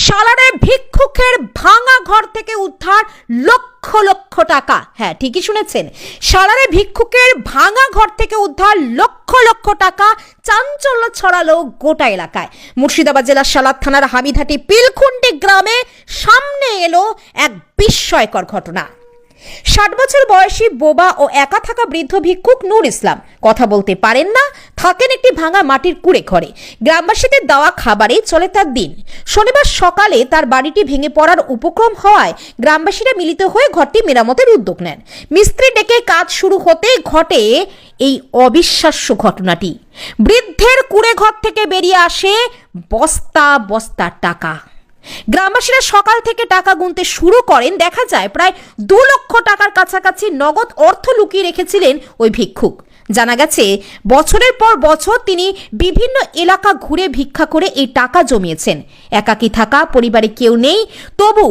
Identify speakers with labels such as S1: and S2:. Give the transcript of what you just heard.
S1: সালারে ভিক্ষুকের ভাঙা ঘর থেকে উদ্ধার লক্ষ লক্ষ টাকা। হ্যাঁ, ঠিকই শুনেছেন, সালারে ভিক্ষুকের ভাঙা ঘর থেকে উদ্ধার লক্ষ লক্ষ টাকা। চাঞ্চল্য ছড়ালো গোটা এলাকায়। মুর্শিদাবাদ জেলার সালার থানার হামিদহাটি পিলখুন্ডি গ্রামে সামনে এলো এক বিস্ময়কর ঘটনা। 60 বছর বয়সী বোবা ও একা থাকা বৃদ্ধ ভিক্ষুক নূর ইসলাম কথা বলতে পারেন না, থাকেন একটি ভাঙা মাটির কুড়ে ঘরে। গ্রামবাসীদের দেওয়া খাবারে চলে তার দিন। শনিবার সকালে তার বাড়িটি ভেঙে পড়ার উপক্রম হওয়ায় গ্রামবাসীরা মিলিত হয়ে ঘরটি মেরামতের উদ্যোগ নেন। মিস্ত্রি ডেকে কাজ শুরু হতে ঘটে এই অবিশ্বাস্য ঘটনাটি। বৃদ্ধের কুড়ে ঘর থেকে বেরিয়ে আসে বস্তা বস্তা টাকা। গ্রামবাসীরা সকাল থেকে টাকা গুনতে শুরু করেন। দেখা যায় প্রায় 2 লক্ষ টাকার কাছাকাছি নগদ অর্থ লুকিয়ে রেখেছিলেন ওই ভিক্ষুক। জানা গেছে, বছরের পর বছর তিনি বিভিন্ন এলাকা ঘুরে ভিক্ষা করে এই টাকা জমিয়েছেন। একাকী থাকা, পরিবারে কেউ নেই, তবু